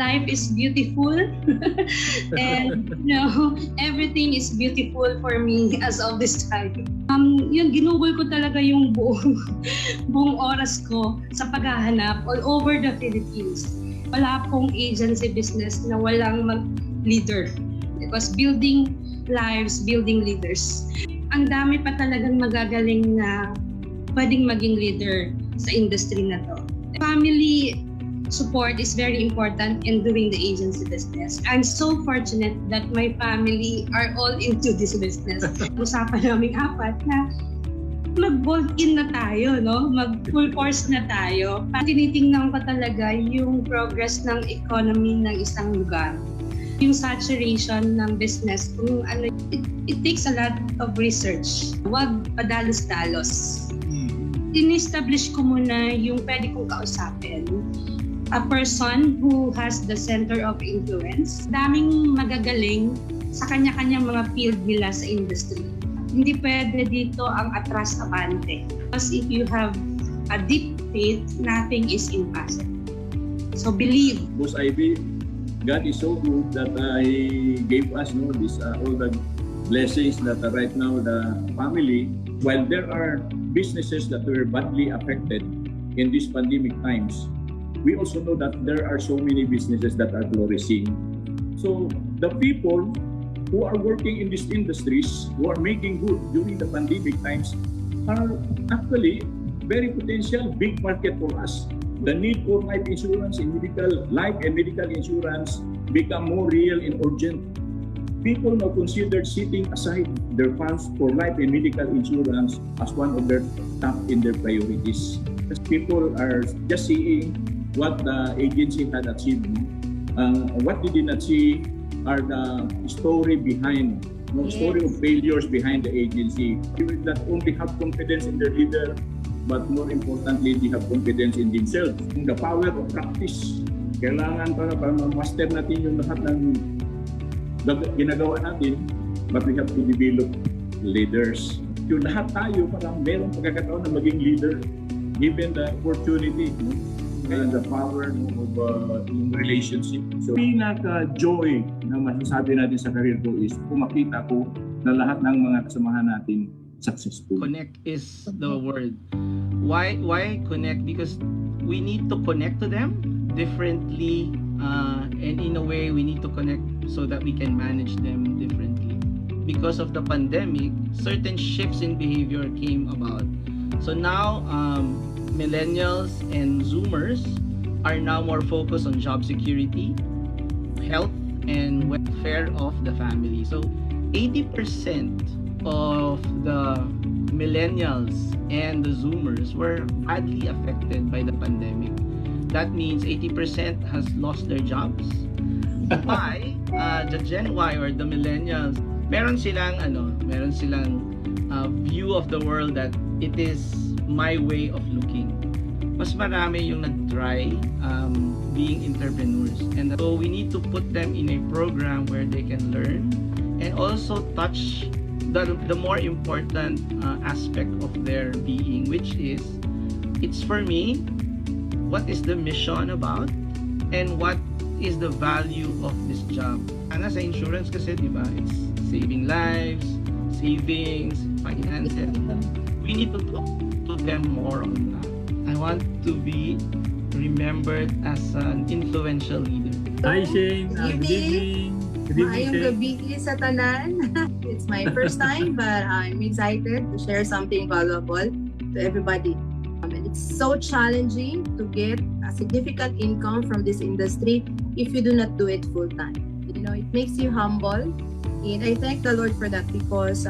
life is beautiful and everything is beautiful for me as of this time. Yun, ginugol ko talaga yung buong oras ko sa paghahanap all over the Philippines. Wala pong agency business na walang leader. It was building lives, building leaders. Ang dami pa talagang magagaling na pwedeng maging leader sa industry na to. Family support is very important in doing the agency business. I'm so fortunate that my family are all into this business. Usapan naming apat na mag-bolt in na tayo, no? Mag-full force na tayo. Tinitingnan ko talaga yung progress ng economy ng isang lugar. Yung saturation ng business, kung ano, it takes a lot of research. Huwag padalos-dalos. In-establish ko muna yung pwede kong kausapin. A person who has the center of influence. Daming magagaling sa kanya-kanyang mga field nila sa industry. Hindi pwede dito ang atras abante. Because if you have a deep faith, nothing is impossible. So believe. Boss Ivy, God is so good that He gave us this all the blessings that right now the family, while there are businesses that were badly affected in these pandemic times, we also know that there are so many businesses that are flourishing. So the people who are working in these industries, who are making good during the pandemic times, are actually very potential big market for us. The need for life insurance and medical insurance become more real and urgent. People now consider setting aside their funds for life and medical insurance as one of their top in their priorities. Because people are just seeing what the agency had achieved. What they did not see are the story behind, story of failures behind the agency. People that only have confidence in their leader, but more importantly, they have confidence in themselves. The power of practice. Kailangan para ma-master natin yung lahat ng ginagawa natin, but we have to develop leaders. Yung lahat tayo parang merong pagkakataon na maging leader given the opportunity and the power of yung relationship. So, pinaka-joy na masasabi natin sa career ko is kung makita ko na lahat ng mga kasamahan natin successful. Connect is the word. Why connect? Because we need to connect to them differently, and in a way we need to connect so that we can manage them differently. Because of the pandemic, certain shifts in behavior came about. So now millennials and Zoomers are now more focused on job security, health, and welfare of the family. So 80% of the millennials and the Zoomers were badly affected by the pandemic. That means 80% has lost their jobs. Why? The Gen Y or the millennials, meron silang view of the world that it is my way of looking. Mas marami yung nag-try being entrepreneurs. And so we need to put them in a program where they can learn and also touch the more important aspect of their being, which is, it's for me, what is the mission about and what is the value of this job. Sa insurance kasi, di ba, it's saving lives, savings, finances. We need to talk to them more on that. I want to be remembered as an influential leader. Hi Shane, good evening. Maayong gabi sa tanan. It's my first time, but I'm excited to share something valuable to everybody. And it's so challenging to get a significant income from this industry if you do not do it full time. It makes you humble, and I thank the Lord for that because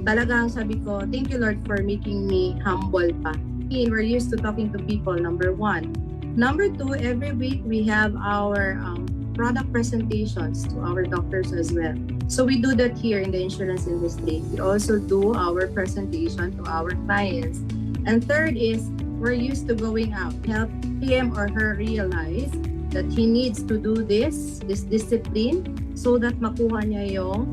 talagang sabi ko, thank you Lord for making me humble pa. And we're used to talking to people, number one. Number two, every week we have our product presentations to our doctors as well. So we do that here in the insurance industry. We also do our presentation to our clients. And third is, we're used to going out, help him or her realize that he needs to do this discipline so that makuha niya yung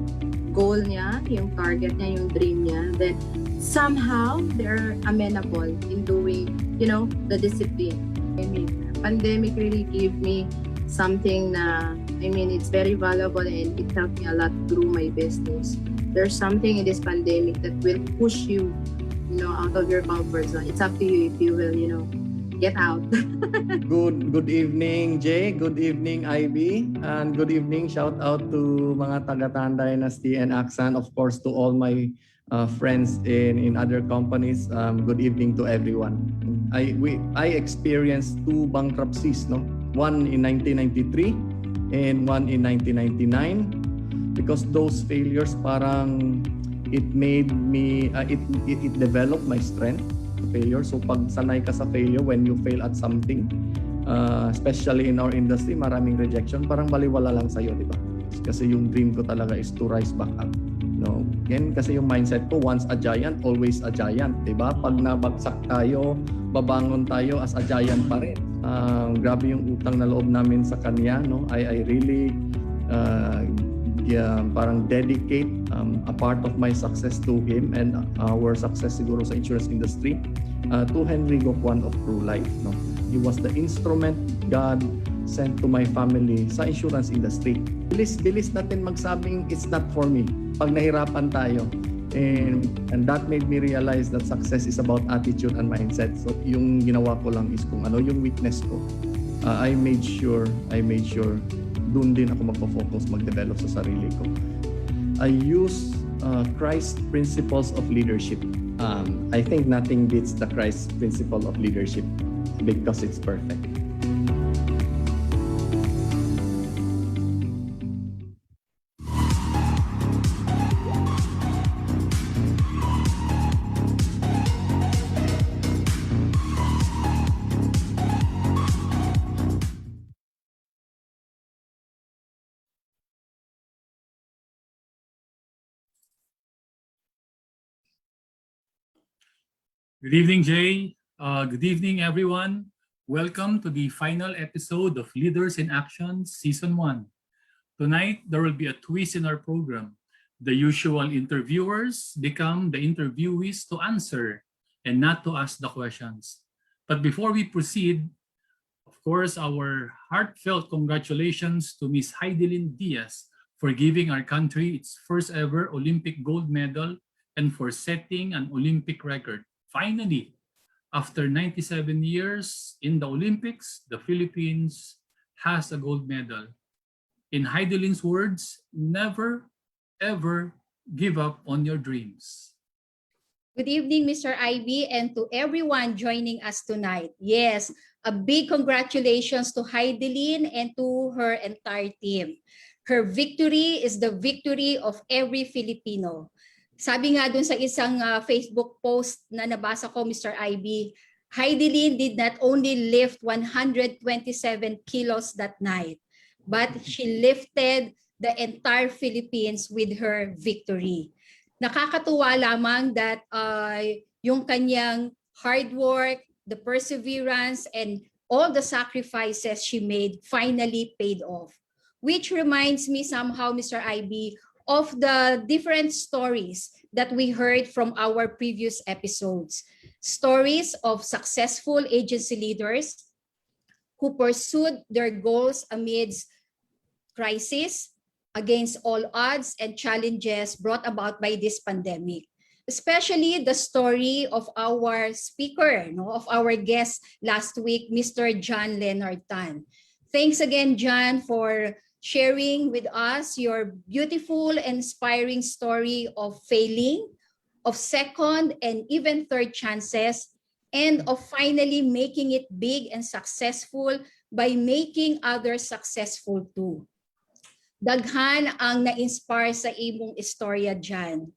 goal niya, yung target niya, yung dream niya. Then somehow they're amenable in doing, the discipline. I mean, pandemic really gave me something na, it's very valuable and it helped me a lot grow my business. There's something in this pandemic that will push you, out of your comfort zone. It's up to you if you will, get out. Good evening, Jay. Good evening, Ivy. And good evening. Shout out to mga taga-Tan Dynasty and Aksan. Of course, to all my friends in other companies. Good evening to everyone. I experienced 2 bankruptcies, no? One in 1993 and one in 1999. Because those failures parang it made me, it developed my strength. Failure. So pag sanay ka sa failure, when you fail at something, especially in our industry, maraming rejection, parang baliwala lang sa'yo, di ba? Kasi yung dream ko talaga is to rise back up. No? Yan kasi yung mindset ko, once a giant, always a giant, di ba? Pag nabagsak tayo, babangon tayo as a giant pa rin. Grabe yung utang na loob namin sa kanya, no? I really parang dedicate a part of my success to him and our success siguro sa insurance industry to Henry Gokwan of True Life, no? He was the instrument God sent to my family sa insurance industry. Bilis natin magsabing it's not for me pag nahirapan tayo, and that made me realize that success is about attitude and mindset. So yung ginawa ko lang is kung ano yung weakness ko, I made sure doon din ako magpo-focus, mag-develop sa sarili ko. I use Christ principles of leadership. I think nothing beats the Christ principle of leadership because it's perfect. Good evening, Jay. Good evening, everyone. Welcome to the final episode of Leaders in Action Season 1. Tonight, there will be a twist in our program. The usual interviewers become the interviewees to answer and not to ask the questions. But before we proceed, of course, our heartfelt congratulations to Ms. Heidelin Diaz for giving our country its first ever Olympic gold medal and for setting an Olympic record. Finally, after 97 years in the Olympics, the Philippines has a gold medal. In Heidelin's words, never, ever give up on your dreams. Good evening, Mr. Ivy, and to everyone joining us tonight. Yes, a big congratulations to Heidelin and to her entire team. Her victory is the victory of every Filipino. Sabi nga dun sa isang Facebook post na nabasa ko, Mr. Ivy, Heidelin did not only lift 127 kilos that night, but she lifted the entire Philippines with her victory. Nakakatuwa lamang that yung kanyang hard work, the perseverance, and all the sacrifices she made finally paid off. Which reminds me somehow, Mr. Ivy, of the different stories that we heard from our previous episodes. Stories of successful agency leaders who pursued their goals amidst crisis, against all odds and challenges brought about by this pandemic. Especially the story of our speaker, of our guest last week, Mr. John Leonard Tan. Thanks again, John, for sharing with us your beautiful, inspiring story of failing, of second and even third chances, and of finally making it big and successful by making others successful too. Daghan ang na-inspire sa imong istorya dyan.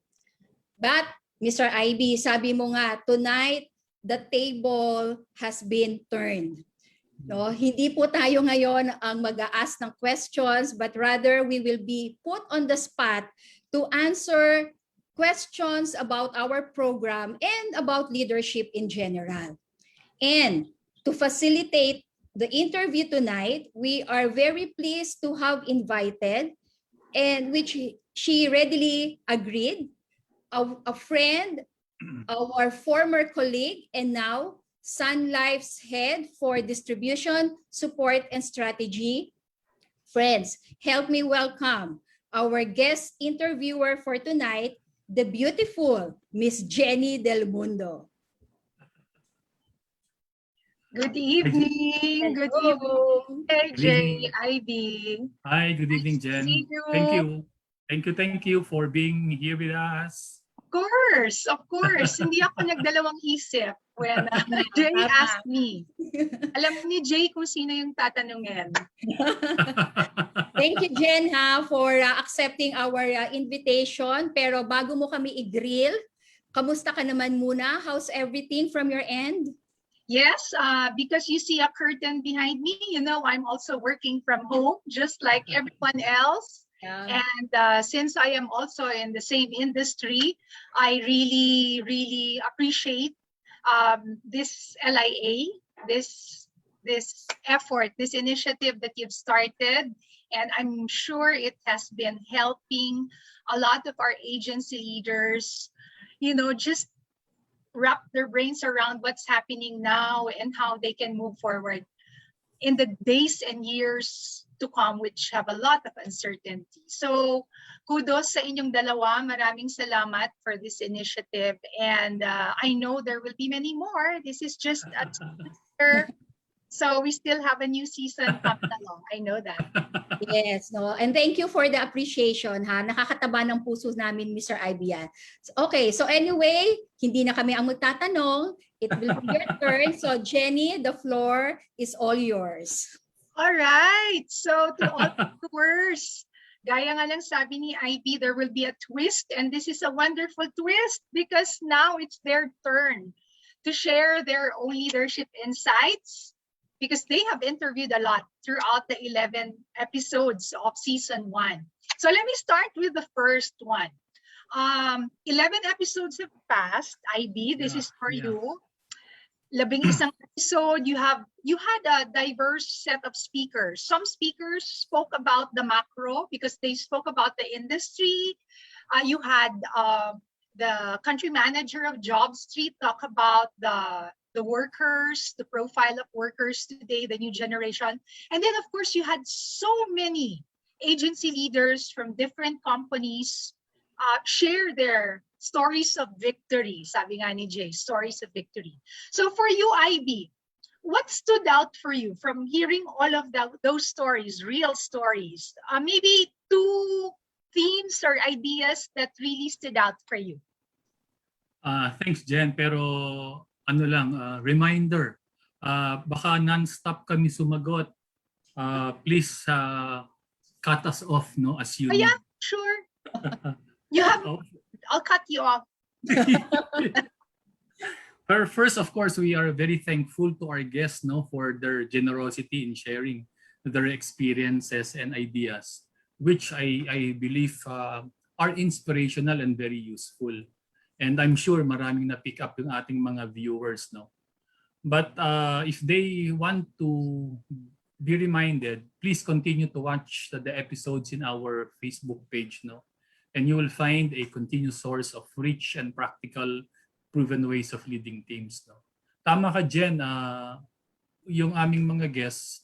But, Mr. Ivy, sabi mo nga, tonight, the table has been turned. No, hindi po tayo ngayon ang mag-a-ask ng questions, but rather we will be put on the spot to answer questions about our program and about leadership in general. And to facilitate the interview tonight, we are very pleased to have invited, and which she readily agreed, a friend, our former colleague, and now Sun Life's head for distribution, support, and strategy, Friends, help me welcome our guest interviewer for tonight, the beautiful Miss Jenny Del Mundo. Good evening. Good evening, Good evening. Ivy. Hi, good evening, Nice to Jen. see you. Thank you. Thank you for being here with us. Of course. Hindi ako nagdalawang isip when Jay asked me. Alam ni Jay kung sino yung tatanungin. Thank you, Jen, for accepting our invitation. Pero bago mo kami i-grill, kamusta ka naman muna? How's everything from your end? Yes, because you see a curtain behind me, you know, I'm also working from home, just like everyone else. Yeah. And since I am also in the same industry, I really appreciate this LIA, this effort, this initiative that you've started. And I'm sure it has been helping a lot of our agency leaders, you know, just wrap their brains around what's happening now and how they can move forward in the days and years to come, which have a lot of uncertainty. So kudos sa inyong dalawa. Maraming salamat for this initiative. And I know there will be many more. This is just a teaser. So we still have a new season coming along. I know that. Yes, no. And thank you for the appreciation, ha. Nakakataba ng puso namin, Mr. Ivy. Yan. Okay, so anyway, hindi na kami ang magtatanong. It will be your turn. So Jenny, the floor is all yours. All right. So to all viewers, gaya nga lang sabi ni Ivy, there will be a twist. And this is a wonderful twist because now it's their turn to share their own leadership insights, because they have interviewed a lot throughout the 11 episodes of season 1. So let me start with the first one. 11 episodes have passed. IB, this is for you. 11 episode, you had a diverse set of speakers. Some speakers spoke about the macro because they spoke about the industry. You had the country manager of Job Street talk about the workers, the profile of workers today, the new generation. And then, of course, you had so many agency leaders from different companies share their stories of victory. Sabi nga ni Jay, stories of victory. So for you, Ivy, what stood out for you from hearing all of those stories, real stories? Maybe 2 themes or ideas that really stood out for you. Thanks, Jen. Pero ano lang, reminder, baka non-stop kami sumagot. Please cut us off, no, as you Yeah, sure. You have, I'll cut you off. But first, of course, we are very thankful to our guests, no, for their generosity in sharing their experiences and ideas, which I believe are inspirational and very useful. And I'm sure maraming na-pick up yung ating mga viewers, no. But if they want to be reminded, please continue to watch the episodes in our Facebook page, no. And you will find a continuous source of rich and practical proven ways of leading teams, no. Tama ka, Jen, yung aming mga guests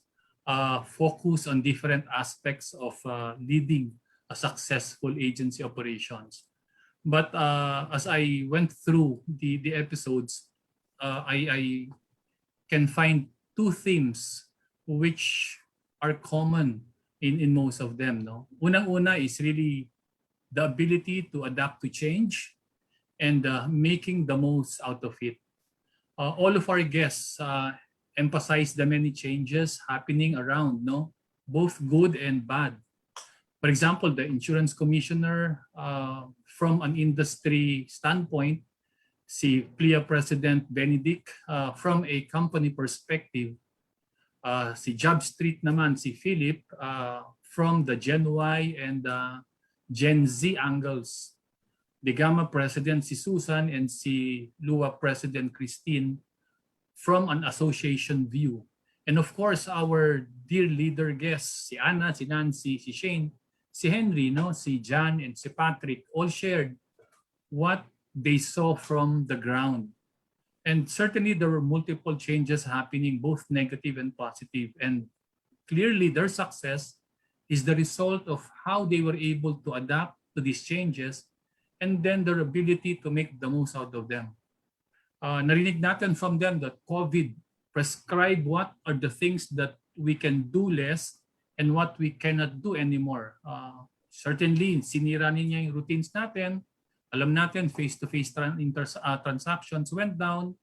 focus on different aspects of leading a successful agency operations. But as I went through the episodes, I can find 2 themes which are common in most of them, no. Unang-una is really the ability to adapt to change and making the most out of it. All of our guests emphasize the many changes happening around, no, both good and bad. For example, the insurance commissioner, from an industry standpoint, si PLIA President Benedict, from a company perspective, si Job Street naman, si Philip, from the Gen Y and Gen Z angles. The Gamma President si Susan and si Lua President Christine from an association view. And of course, our dear leader guests, si Anna, si Nancy, si Shane, si Henry, no, si John, and si Patrick all shared what they saw from the ground. And certainly there were multiple changes happening, both negative and positive. And clearly their success is the result of how they were able to adapt to these changes and then their ability to make the most out of them. Narinig natin from them that COVID prescribed what are the things that we can do less and what we cannot do anymore. Certainly, sinira niya yung routines natin. Alam natin, face-to-face transactions went down.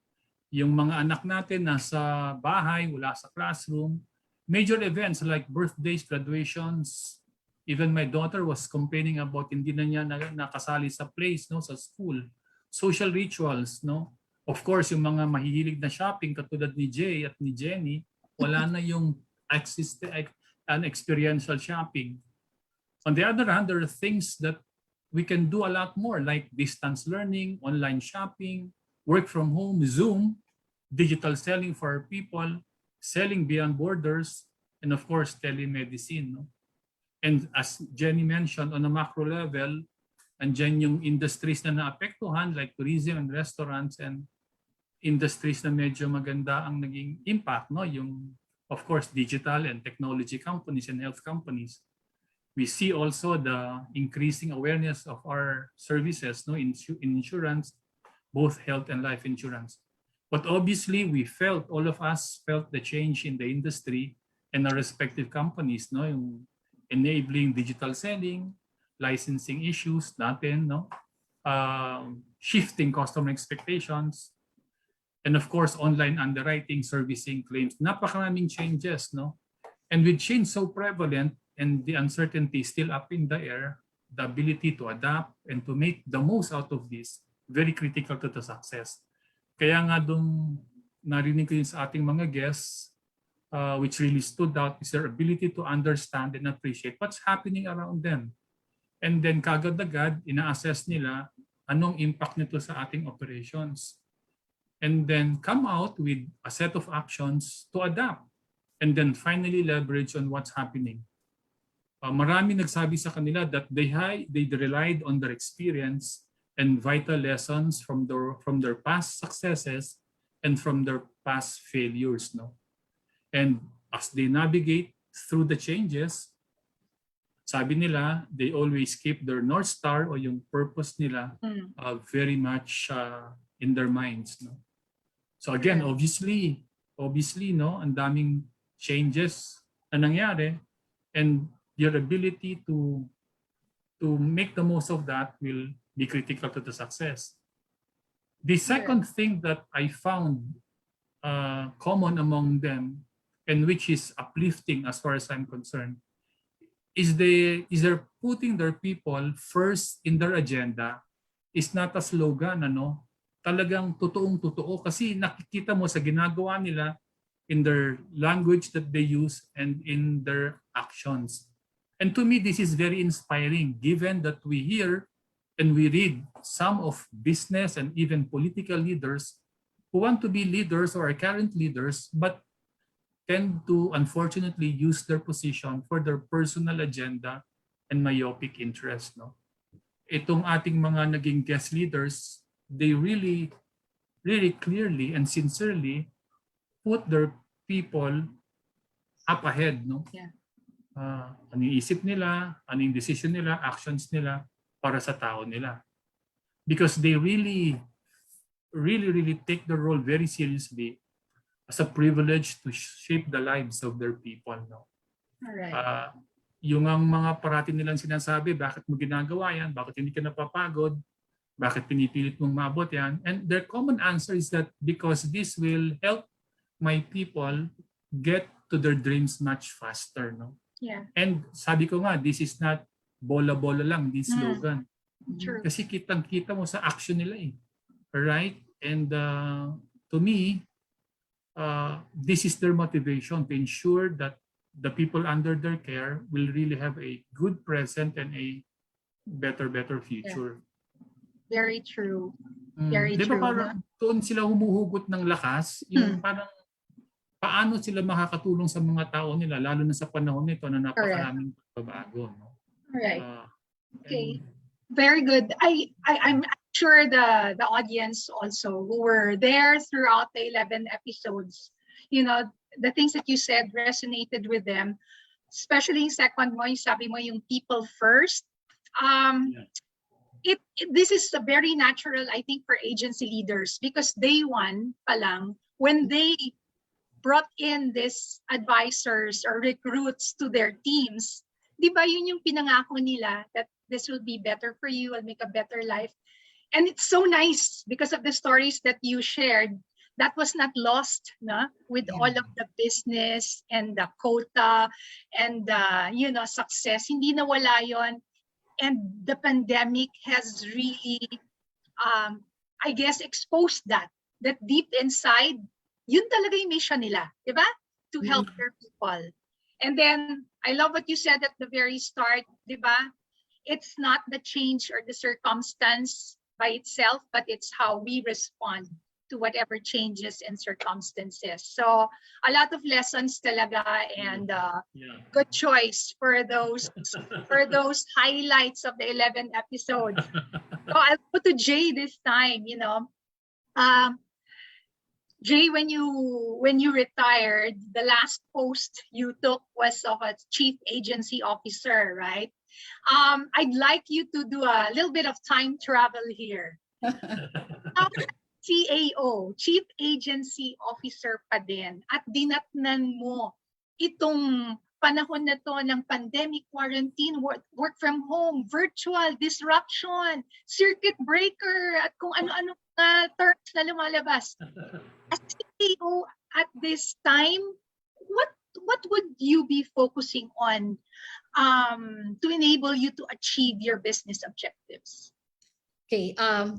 Yung mga anak natin nasa bahay, wala sa classroom. Major events like birthdays, graduations, even my daughter was complaining about hindi na niya nakasali sa plays, no, sa school. Social rituals, no. Of course, yung mga mahihilig na shopping katulad ni Jay at ni Jenny, wala na yung experiential shopping. On the other hand, there are things that we can do a lot more like distance learning, online shopping, work from home, Zoom, digital selling for our people, selling beyond borders, and of course, telemedicine. No? And as Jenny mentioned, on a macro level, andyan yung industries na naapektuhan like tourism and restaurants and industries na medyo maganda ang naging impact. No? Yung, of course, digital and technology companies and health companies. We see also the increasing awareness of our services, no, in insurance, both health and life insurance. But obviously, all of us felt the change in the industry and our respective companies, no, yung enabling digital selling, licensing issues natin, no, shifting customer expectations, and of course, online underwriting, servicing claims. Napakaraming changes, no, and with change so prevalent, and the uncertainty still up in the air, the ability to adapt and to make the most out of this, very critical to the success. Kaya nga doon narinig ko yun sa ating mga guests, which really stood out is their ability to understand and appreciate what's happening around them. And then kagad-agad, ina-assess nila anong impact nito sa ating operations. And then come out with a set of actions to adapt. And then finally leverage on what's happening. Marami nagsabi sa kanila that they relied on their experience and vital lessons from their past successes and from their past failures, no. And as they navigate through the changes, sabi nila they always keep their North Star o yung purpose nila very much in their minds, no. So again, obviously, no, ang daming changes na nangyari, and your ability to make the most of that will be critical to the success. The second thing that I found common among them, and which is uplifting as far as I'm concerned, is they're putting their people first in their agenda. Is not a slogan, ano? Talagang totoong-totoo kasi nakikita mo sa ginagawa nila in their language that they use and in their actions. And to me, this is very inspiring given that we hear and we read some of business and even political leaders who want to be leaders or are current leaders but tend to unfortunately use their position for their personal agenda and myopic interest. No? Itong ating mga naging guest leaders, they really clearly and sincerely put their people up ahead. No? Yeah. Ano yung isip nila, ano yung decision nila, actions nila para sa tao nila. Because they really take the role very seriously as a privilege to shape the lives of their people. No? Alright. Yung ang mga parati nilang sinasabi, bakit mo ginagawa yan, bakit hindi ka napapagod, bakit pinipilit mong maabot yan. And their common answer is that because this will help my people get to their dreams much faster. No? Yeah. And sabi ko nga, this is not bola-bola lang, this slogan. True. Kasi kitang-kita mo sa action nila eh. Alright? And to me, this is their motivation to ensure that the people under their care will really have a good present and a better future. Yeah. Very true. Very Di ba true. parang doon sila humuhugot ng lakas, yung parang paano sila makakatulong sa mga tao nila, lalo na sa panahon nito na napakaraming pagbabago. No? Alright. Okay. Very good. I'm sure the audience also who were there throughout the 11 episodes, you know, the things that you said resonated with them. especially yung second mo, yung sabi mo yung people first. This is a very natural, I think, for agency leaders, because day one pa lang, when they brought in these advisors or recruits to their teams, di ba yun yung pinangako nila, that this will be better for you, will make a better life. And it's so nice because of the stories that you shared. That was not lost, no? With all of the business and the quota and the success. Hindi nawala yon. And the pandemic has really, I guess, exposed that deep inside, yun talaga yung mission nila, di ba? To help their people. And then, I love what you said at the very start, di ba? It's not the change or the circumstance by itself, but it's how we respond to whatever changes and circumstances. So, a lot of lessons talaga, and good choice for those highlights of the 11th episode. So, I'll go to Jay this time, Jay, when you retired, the last post you took was of a chief agency officer, right? I'd like you to do a little bit of time travel here. CAO, Chief Agency Officer pa din, at dinatnan mo itong panahon na to ng pandemic, quarantine, work from home, virtual, disruption, circuit breaker, at kung ano-ano na terms na lumalabas. As CAO at this time, what would you be focusing on to enable you to achieve your business objectives? Okay,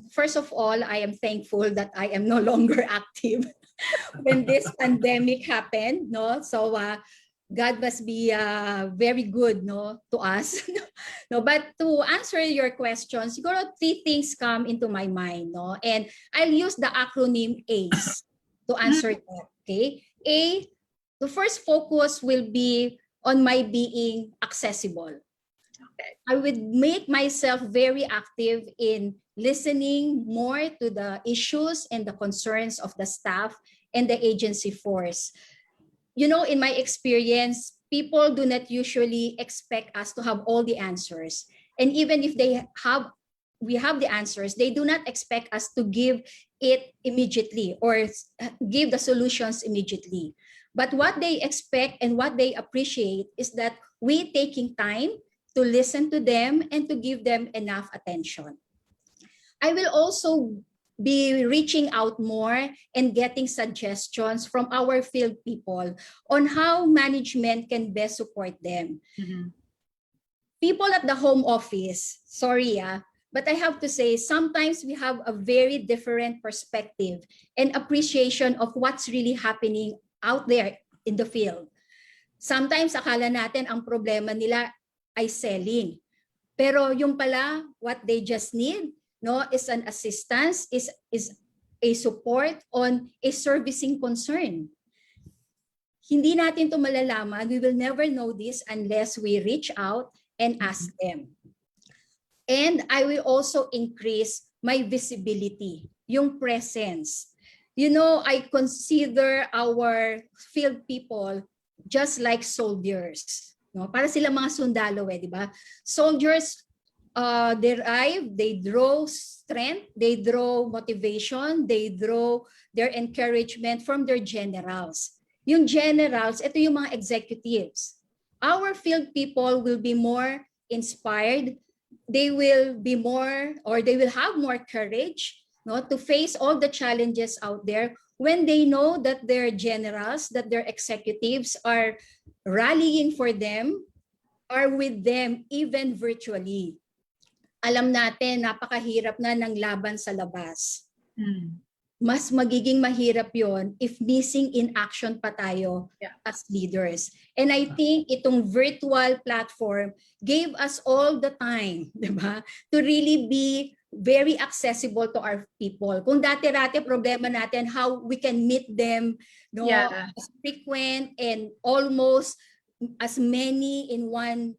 first of all, I am thankful that I am no longer active when this pandemic happened, no? So God must be very good, no, to us. No, but to answer your questions, siguro 3 things come into my mind, no? And I'll use the acronym ACE to answer that, okay? A, the first focus will be on my being accessible. I would make myself very active in listening more to the issues and the concerns of the staff and the agency force. In my experience, people do not usually expect us to have all the answers. And even if we have the answers, they do not expect us to give it immediately or give the solutions immediately. But what they expect and what they appreciate is that we taking time to listen to them and to give them enough attention. I will also be reaching out more and getting suggestions from our field people on how management can best support them. People at the home office, sorry, but I have to say, sometimes we have a very different perspective and appreciation of what's really happening out there in the field. Sometimes akala natin ang problema nila ay selling. Pero yung pala, what they just need, no, is an assistance, is a support on a servicing concern. Hindi natin to malalaman. We will never know this unless we reach out and ask them. And I will also increase my visibility, yung presence. I consider our field people just like soldiers. No? Para sila mga sundalo, di ba? Soldiers, they draw strength, they draw motivation, they draw their encouragement from their generals. Yung generals, ito yung mga executives. Our field people will be more inspired. They will be more, or they will have more courage, no, to face all the challenges out there when they know that their generals, that their executives are rallying for them, are with them even virtually. Alam natin, napakahirap na ng laban sa labas. Mas magiging mahirap yon if missing in action pa tayo as leaders. And I think itong virtual platform gave us all the time, di ba, to really be very accessible to our people. Kung dati-dati problema natin how we can meet them, no, as frequent and almost as many in one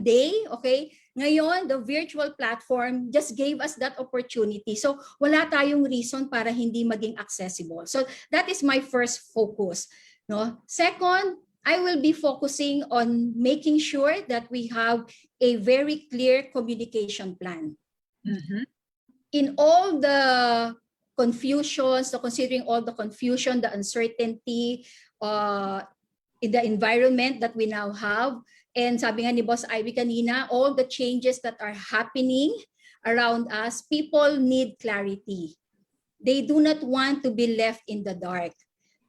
day, okay? Ngayon, the virtual platform just gave us that opportunity. So wala tayong reason para hindi maging accessible. So that is my first focus. No? Second, I will be focusing on making sure that we have a very clear communication plan. Mhm. In all the confusions, so considering all the confusion, the uncertainty in the environment that we now have, and sabi nga ni Boss Ivy kanina, all the changes that are happening around us, people need clarity. They do not want to be left in the dark.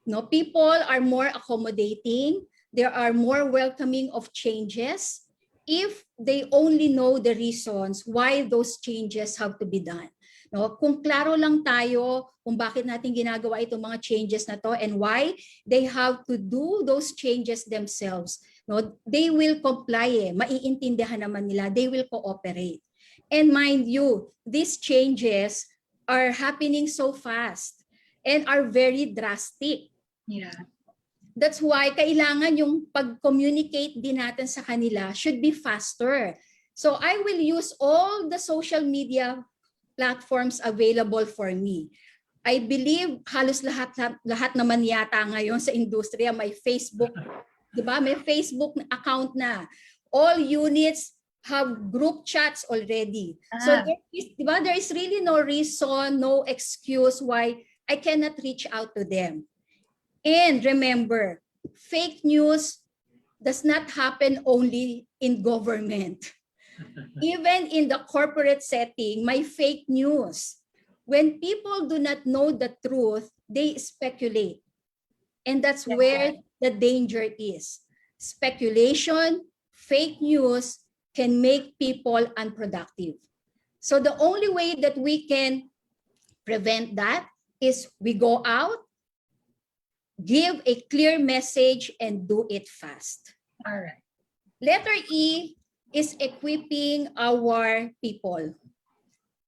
No, people are more accommodating. They are more welcoming of changes if they only know the reasons why those changes have to be done. No, kung klaro lang tayo kung bakit natin ginagawa itong mga changes na to and why they have to do those changes themselves, no, they will comply. Maiintindihan naman nila, they will cooperate. And mind you, these changes are happening so fast and are very drastic. Yeah. That's why kailangan yung pag-communicate din natin sa kanila should be faster. So I will use all the social media platforms available for me. I believe halos lahat naman yata ngayon sa industriya may Facebook, 'di ba? May Facebook account na. All units have group chats already. So there is, 'di ba? There is really no reason, no excuse why I cannot reach out to them. And remember, fake news does not happen only in government. Even in the corporate setting, may fake news. When people do not know the truth, they speculate. And that's where the danger is. Speculation, fake news can make people unproductive. So the only way that we can prevent that is we go out, give a clear message, and do it fast. All right. Letter E is equipping our people.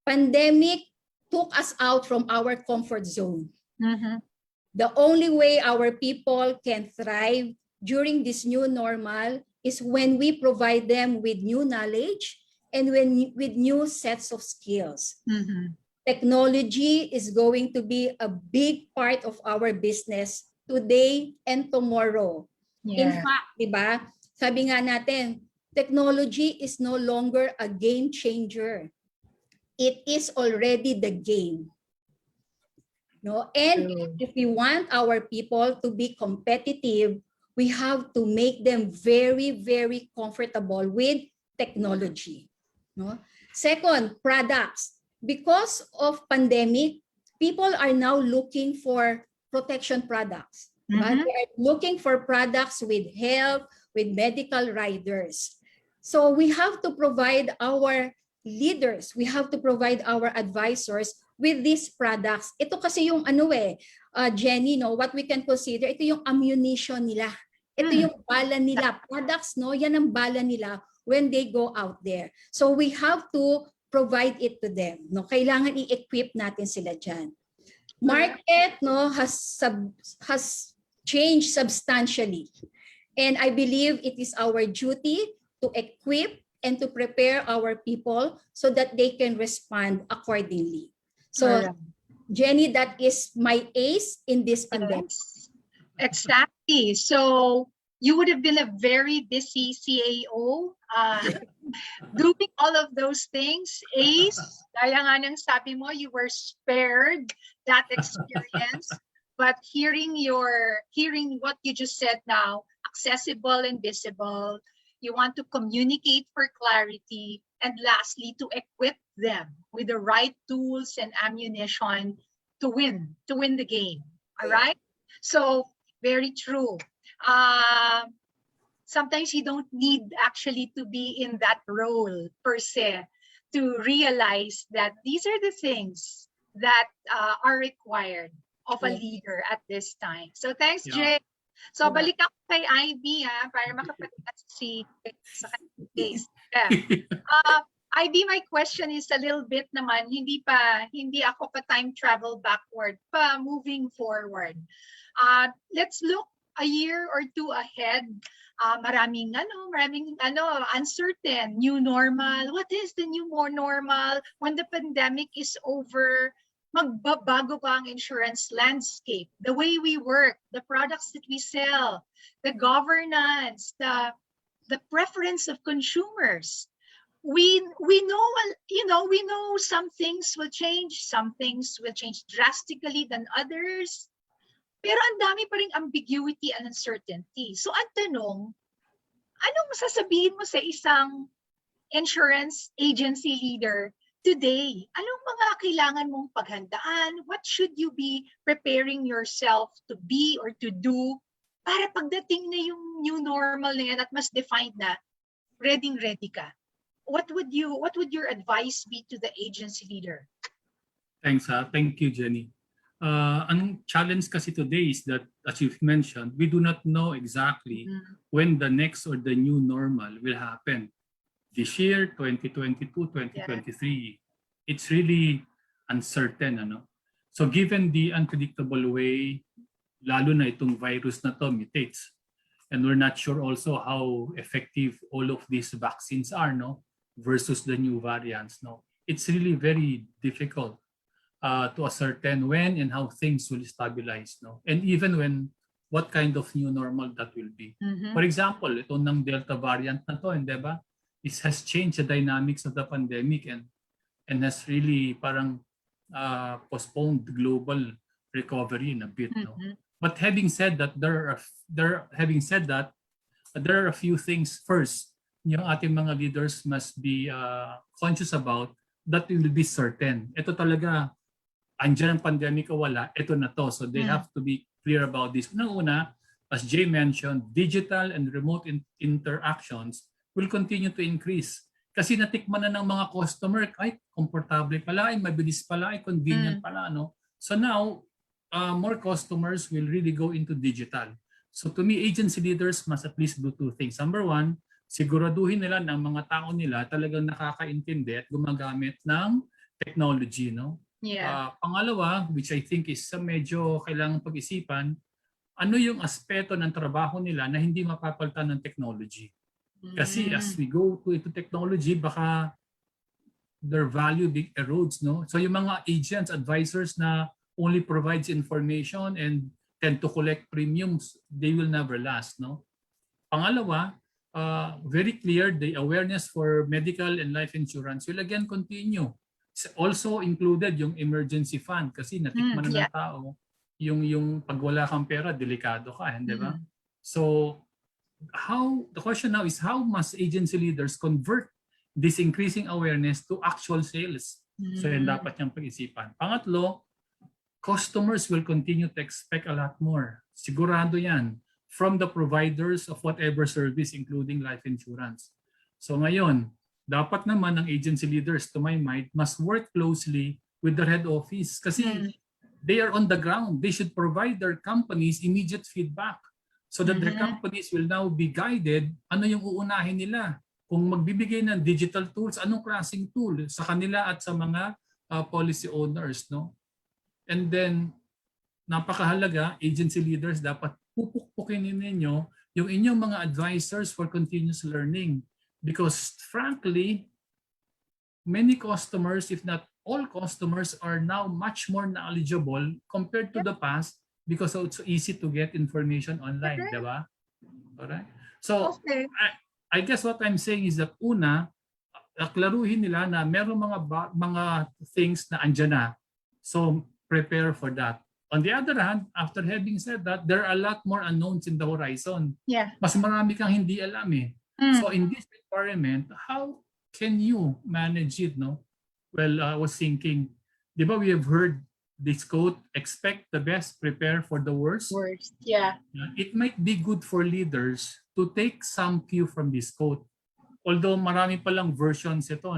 Pandemic took us out from our comfort zone. Mhm. The only way our people can thrive during this new normal is when we provide them with new knowledge and with new sets of skills. Mhm. Technology is going to be a big part of our business today and tomorrow. In Yeah. fact, di ba, sabi nga natin, technology is no longer a game changer. It is already the game. No? And True. if we want our people to be competitive, we have to make them very, very comfortable with technology. No? Second, products. Because of pandemic, people are now looking for protection products. Diba? Mhm. They are looking for products with health, with medical riders. So we have to provide our leaders, we have to provide our advisors with these products. Ito kasi yung Jenny, no, what we can consider, ito yung ammunition nila. Ito yung bala nila. Products, no, yan ang bala nila when they go out there. So we have to provide it to them. No, kailangan i-equip natin sila dyan. Market, no, has changed substantially. And I believe it is our duty to equip and to prepare our people so that they can respond accordingly. So, Alright. Jenny, that is my ace in this pandemic. Yes. Exactly. So you would have been a very busy CAO doing all of those things. Ace, gaya nga ng sabi mo, you were spared that experience. But hearing what you just said now, accessible and visible, you want to communicate for clarity, and lastly, to equip them with the right tools and ammunition to win the game. All right? So, very true. Sometimes you don't need actually to be in that role per se to realize that these are the things that are required of a leader at this time. So thanks, Jay. So balik ako kay Ivy para makapagkat si sa case. Ivy, my question is a little bit naman, hindi ako pa time travel backward, pa moving forward. Let's look a year or two ahead. Maraming uncertain, new normal. What is the new more normal when the pandemic is over? magbabago pa ang insurance landscape, the way we work, the products that we sell, the governance, the preference of consumers. We know, we know some things will change, some things will change drastically than others. Pero ang dami pa ring ambiguity and uncertainty. So ang tanong, anong masasabihin mo sa isang insurance agency leader today? Anong mga kailangan mong paghandaan? What should you be preparing yourself to be or to do para pagdating na yung new normal na yan at mas defined na, ready ka? What would your advice be to the agency leader? Thanks, thank you, Jenny. Ang challenge kasi today is that, as you've mentioned, we do not know exactly when the next or the new normal will happen. This year, 2022, 2023, it's really uncertain. So given the unpredictable way, lalo na itong virus na to mutates, and we're not sure also how effective all of these vaccines are, versus the new variants. It's really very difficult to ascertain when and how things will stabilize, and even when, what kind of new normal that will be. For example, ito ng Delta variant na to, hindi ba? It has changed the dynamics of the pandemic and has really parang postponed global recovery in a bit. But having said that, there are a few things. First, yung ating mga leaders must be conscious about that it will be certain. Ito talaga, andyan ang pandemic o wala, ito na to. So they have to be clear about this. Una, as Jay mentioned, digital and remote interactions will continue to increase. Kasi natikman na ng mga customer, ay, komportable pala, ay, mabilis pala, ay, convenient pala. So now, more customers will really go into digital. So to me, agency leaders must at least do two things. Number one, siguraduhin nila ng mga tao nila talagang nakakaintindi at gumagamit ng technology. Yeah. Pangalawa, which I think is medyo kailangang pag-isipan, ano yung aspeto ng trabaho nila na hindi mapapalitan ng technology. Kasi as we go into technology, baka their value erodes. So yung mga agents, advisors na only provides information and tend to collect premiums, they will never last. Pangalawa, very clear, the awareness for medical and life insurance will again continue. Also included yung emergency fund kasi natikman na ng tao yung pag wala kang pera, delikado ka, di ba? So the question now is how must agency leaders convert this increasing awareness to actual sales? So yan dapat niyang pag-isipan. Pangatlo, customers will continue to expect a lot more. Sigurado yan from the providers of whatever service including life insurance. So ngayon, dapat naman ang agency leaders, to my mind, must work closely with their head office kasi they are on the ground. They should provide their companies immediate feedback so that their companies will now be guided ano yung uunahin nila. Kung magbibigay ng digital tools, anong klaseng tool sa kanila at sa mga policy owners. And then, napakahalaga, agency leaders, dapat pupukpukin ninyo yung inyong mga advisors for continuous learning. Because frankly, many customers, if not all customers, are now much more knowledgeable compared to the past because it's so easy to get information online, di ba? Alright? So, I guess what I'm saying is that una, klaruhin nila na meron mga things na andyan na. So, prepare for that. On the other hand, after having said that, there are a lot more unknowns in the horizon. Yeah. Mas marami kang hindi alam eh. So in this environment, how can you manage it? Well, I was thinking, di ba we have heard this quote, expect the best, prepare for the worst. Yeah. It might be good for leaders to take some cue from this quote. Although marami palang versions ito,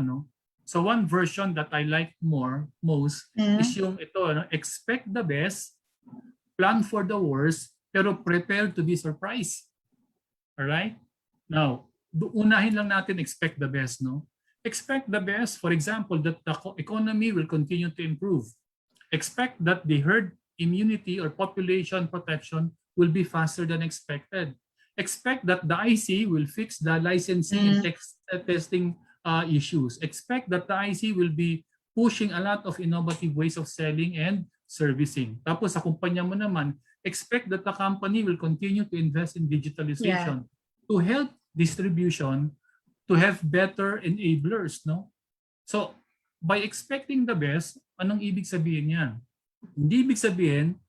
So one version that I like most is yung ito, expect the best, plan for the worst, pero prepare to be surprised. Alright? Now, unahin lang natin expect the best, Expect the best, for example, that the economy will continue to improve. Expect that the herd immunity or population protection will be faster than expected. Expect that the IC will fix the licensing and testing issues. Expect that the IC will be pushing a lot of innovative ways of selling and servicing. Tapos sa kumpanya mo naman, expect that the company will continue to invest in digitalization to help distribution to have better enablers, no? So, by expecting the best, anong ibig sabihin niyan? Hindi ibig sabihin,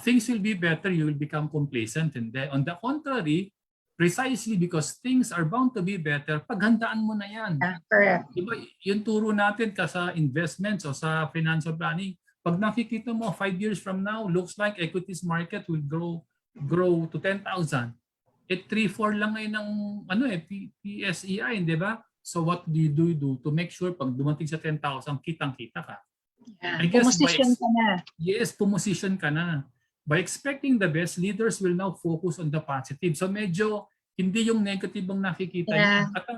things will be better, you will become complacent. And then, on the contrary, precisely because things are bound to be better, paghandaan mo na yan. Correct. Diba, yung turo natin ka sa investments o sa financial planning, pag nakikita mo 5 years from now, looks like equities market will grow to 10,000. 3-4 lang ngayon ng PSEI, di ba? So what do you do to make sure pag dumating sa 10,000, kitang-kita ka? Yeah. Pumosisyon ka na. Yes, pumosisyon ka na. By expecting the best, leaders will now focus on the positive. So medyo hindi yung negative ang nakikita niya. At ang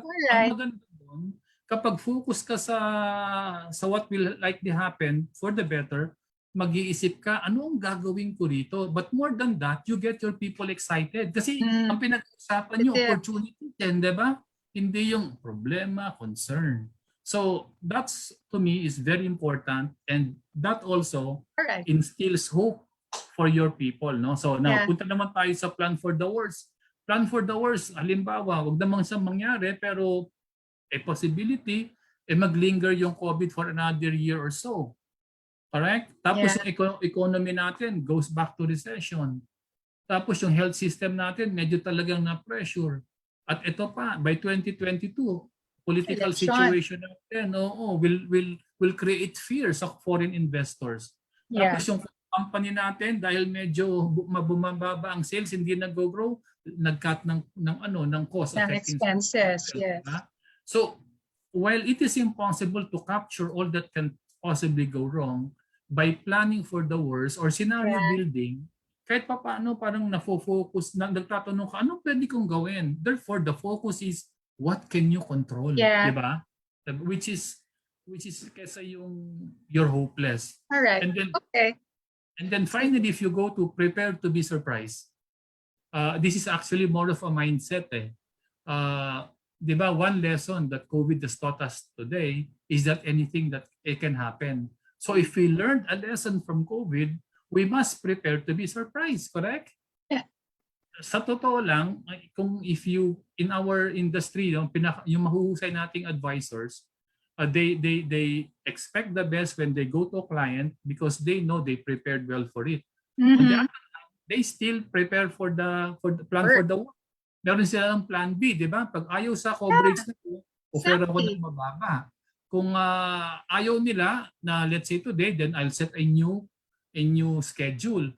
maganda doon, kapag focus ka sa what will likely happen for the better, mag-iisip ka, ano ang gagawin ko rito? But more than that, you get your people excited. Kasi ang pinag-usapan nyo, opportunity din, di ba? Hindi yung problema, concern. So that's, to me, is very important. And that also instills hope for your people. No? So now, punta naman tayo sa plan for the worst. Plan for the worst, halimbawa, wag namang siyang mangyari, pero a possibility, maglinger yung COVID for another year or so. Correct? Tapos yung economy natin goes back to recession. Tapos yung health system natin medyo talagang na-pressure. At ito pa, by 2022, political situation natin will create fear sa foreign investors. Tapos yung company natin, dahil medyo bumababa ang sales, hindi nag-grow, nag-cut ng cost. Ng expenses, yes. So, while it is impossible to capture all that can possibly go wrong, by planning for the worst or scenario building, kahit pa paano parang nafo-focus, nagtatanong ka, anong pwede kong gawin? Therefore, the focus is, what can you control? Diba? Which is kesa you're hopeless. Alright, And then finally, if you go to prepare to be surprised, this is actually more of a mindset. Diba, one lesson that COVID has taught us today is that anything that it can happen. So if we learned a lesson from COVID, we must prepare to be surprised, correct? Yeah. Sa totoo lang, if you, in our industry, yung mahuhusay nating advisors, they expect the best when they go to a client because they know they prepared well for it. On the other hand, they still prepare for the plan for the work. Meron silang plan B, di ba? Pag ayaw sa coverage na ito, offer ako ng mababa. Kung ayaw nila na let's say today, then I'll set a new schedule.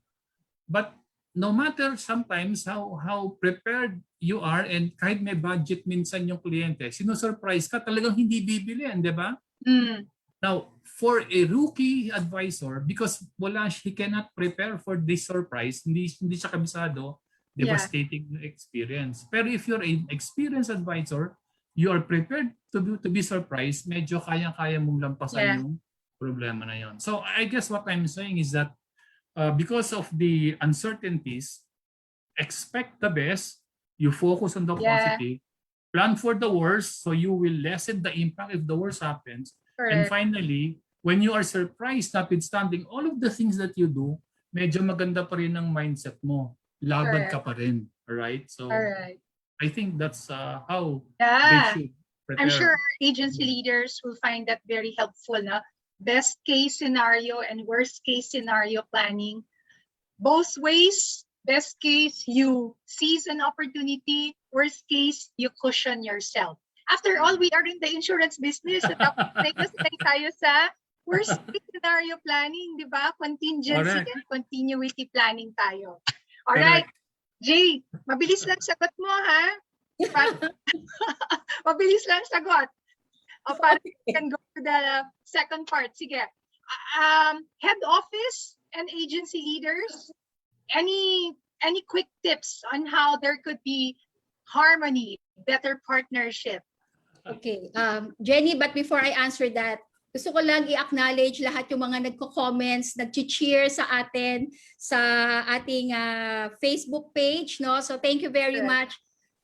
But no matter sometimes how prepared you are and kahit may budget minsan yung kliyente, sinusurprise ka, talagang hindi bibilin, di ba? Now, for a rookie advisor, because he cannot prepare for this surprise, hindi siya kabisado, devastating experience. Pero if you're an experienced advisor, you are prepared to be surprised, medyo kaya-kaya mong lampasan yung problema na yon. So I guess what I'm saying is that because of the uncertainties, expect the best, you focus on the positive, plan for the worst so you will lessen the impact if the worst happens. And finally, when you are surprised, notwithstanding all of the things that you do, medyo maganda pa rin ang mindset mo. Laban ka pa rin. Alright? So I think that's how they should prepare. I'm sure agency leaders will find that very helpful. Best case scenario and worst case scenario planning. Both ways, best case, you seize an opportunity. Worst case, you cushion yourself. After all, we are in the insurance business. At tayo sa worst case scenario planning, di ba? Contingency and continuity planning tayo. Alright. Jay, mabilis lang sagot mo, ha? Mabilis lang sagot. Para we can go to the second part. Sige. Head office and agency leaders, any quick tips on how there could be harmony, better partnership? Okay. Jenny, but before I answer that, gusto ko lang i-acknowledge lahat yung mga nagko-comments, nag-cheer sa atin sa ating Facebook page, no? So thank you very much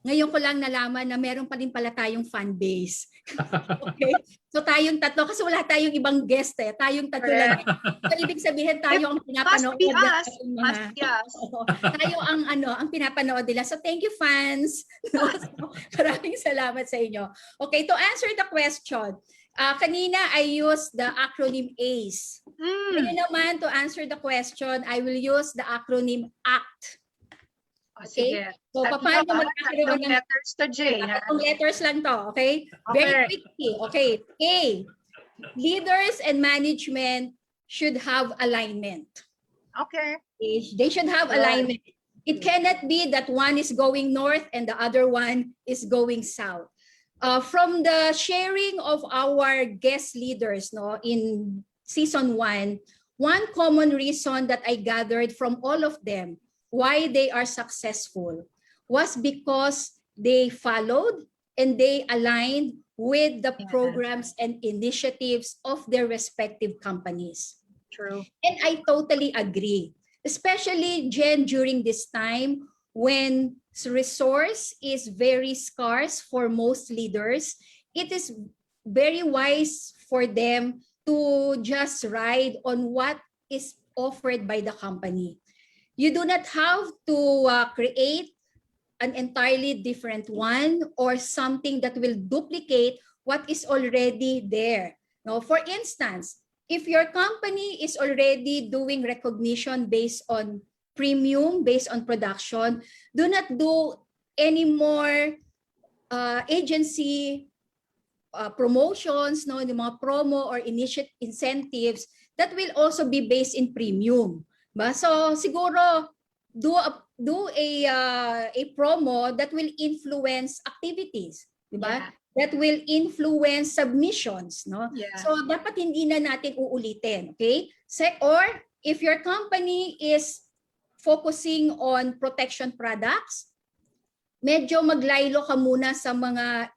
ngayon ko lang nalaman na meron pa rin pala tayong fan base. Okay? So tayong tatlo, kasi wala tayong ibang guest eh. Tayong tatlo lang. So ibig sabihin tayo ang pinapanood. Must be us. ng mga- Must be us. Oo, tayo ang pinapanood nila. So thank you, fans. So, maraming salamat sa inyo. Okay, to answer the question, kanina I used the acronym ACE. Ngayon naman, to answer the question, I will use the acronym ACT. Sige. So, paano magkakaroon ng letters to J? Ha? tatlong letters lang to, okay? Very Okay. quickly, okay. A, leaders and management should have alignment. Okay. They should have Good. alignment. It cannot be that one is going north and the other one is going south. From the sharing of our guest leaders in season 1, one common reason that I gathered from all of them why they are successful was because they followed and they aligned with the programs and initiatives of their respective companies. True. And I totally agree, especially Jen during this time when resource is very scarce for most leaders. It is very wise for them to just ride on what is offered by the company. You do not have to create an entirely different one or something that will duplicate what is already there. Now, for instance, if your company is already doing recognition based on premium, based on production, do not do any more agency promotions, yung mga promo or incentives that will also be based in premium. So siguro do a promo that will influence activities, diba? Yeah. That will influence submissions, Yeah. So dapat hindi na natin uulitin, okay? Or if your company is focusing on protection products, medyo maglaylo ka muna sa mga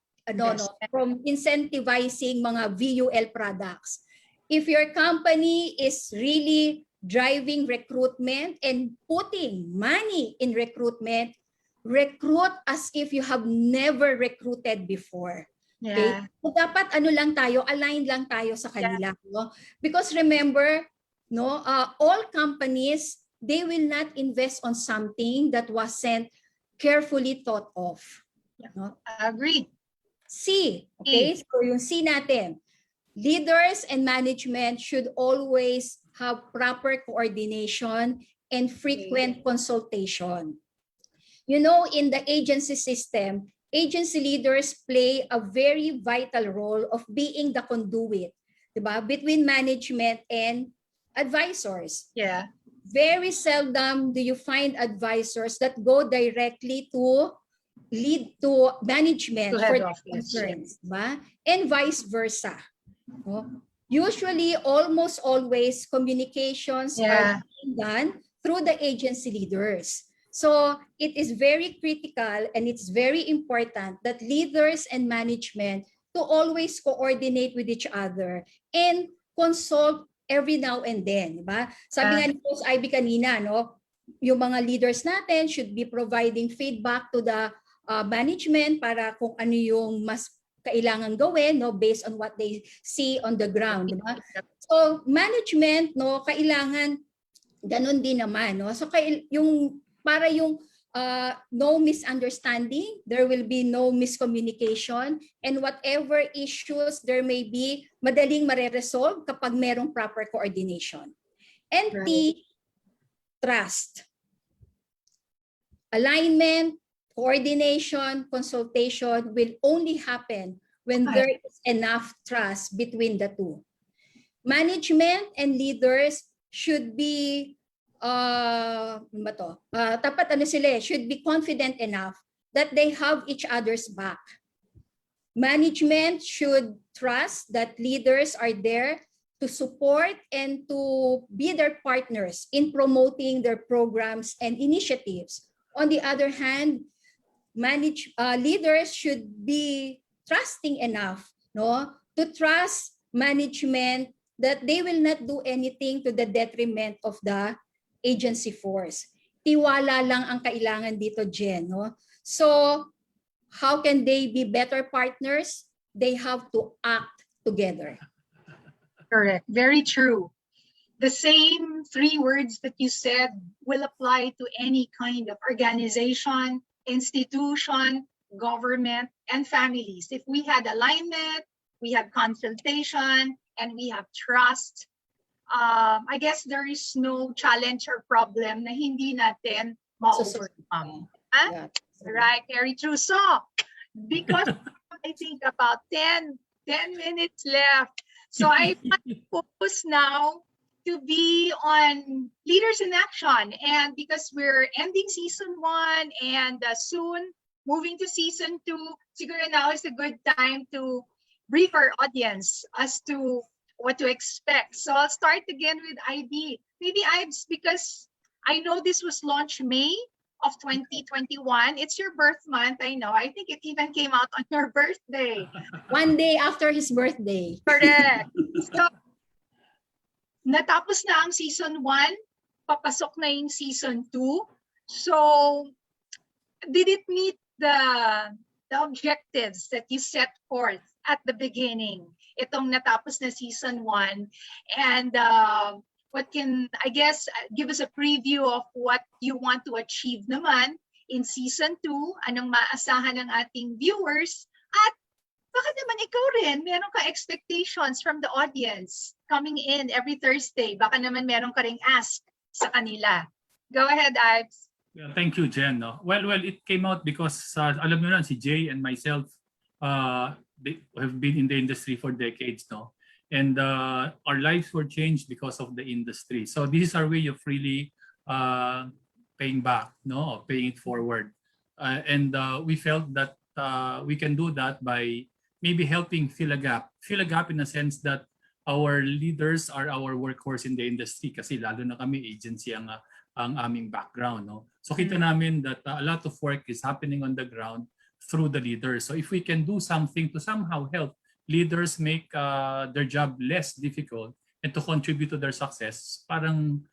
from incentivizing mga VUL products. If your company is really driving recruitment and putting money in recruitment, recruit as if you have never recruited before. Okay? Yeah. So dapat align lang tayo sa kanila. Because remember, all companies, they will not invest on something that wasn't carefully thought of. I agree. C, okay? So yung C natin, leaders and management should always have proper coordination and frequent consultation. In the agency system, agency leaders play a very vital role of being the conduit, diba? Between management and advisors. Yeah. Very seldom do you find advisors that go directly to lead to management To for head their office. concerns, diba? And vice versa. Usually, almost always, communications are being done through the agency leaders. So it is very critical and it's very important that leaders and management to always coordinate with each other and consult every now and then. Diba? Sabi nga ni Coach Ivy kanina, yung mga leaders natin should be providing feedback to the management para kung ano yung mas kailangan gawin based on what they see on the ground, diba? So management kailangan ganun din naman, So para yung no misunderstanding, there will be no miscommunication, and whatever issues there may be, madaling mare-resolve kapag merong proper coordination. And T, trust. Alignment, coordination, consultation will only happen when there is enough trust between the two. Management and leaders should be should be confident enough that they have each other's back. Management should trust that leaders are there to support and to be their partners in promoting their programs and initiatives. On the other hand, leaders should be trusting enough to trust management that they will not do anything to the detriment of the agency force. Tiwala lang ang kailangan dito, Jen. So How can they be better partners? They have to act together. Correct. Very true. The same three words that you said will apply to any kind of organization, institution, government, and families. If we had alignment, we have consultation, and we have trust, I guess there is no challenge or problem na hindi natin ma-overcome. Huh? Yeah. Right, very true. So, because I think about 10 minutes left. So I want to focus now to be on Leaders in Action. And because we're ending season 1 and soon moving to season 2, siguro now is a good time to brief our audience as to what to expect. So I'll start again with IB. Maybe IBs, because I know this was launched May of 2021. It's your birth month, I know. I think it even came out on your birthday. One day after his birthday. Correct. So, natapos na ang season 1, papasok na yung season 2. So, did it meet the objectives that you set forth at the beginning? Itong natapos na season 1. And what can, I guess, give us a preview of what you want to achieve naman in season 2, anong maasahan ng ating viewers, at baka naman ikaw rin, meron ka expectations from the audience coming in every Thursday. Baka naman meron ka ring ask sa kanila. Go ahead, Ives. Yeah, thank you, Jen. No? Well, it came out because alam nyo na, si Jay and myself they have been in the industry for decades, no? And our lives were changed because of the industry. So this is our way of really paying back, no, paying it forward. And we felt that we can do that by maybe helping fill a gap in a sense that our leaders are our workhorse in the industry kasi lalo na kami agency ang aming background, no. So kita namin that a lot of work is happening on the ground through the leaders. So if we can do something to somehow help leaders make their job less difficult and to contribute to their success, parang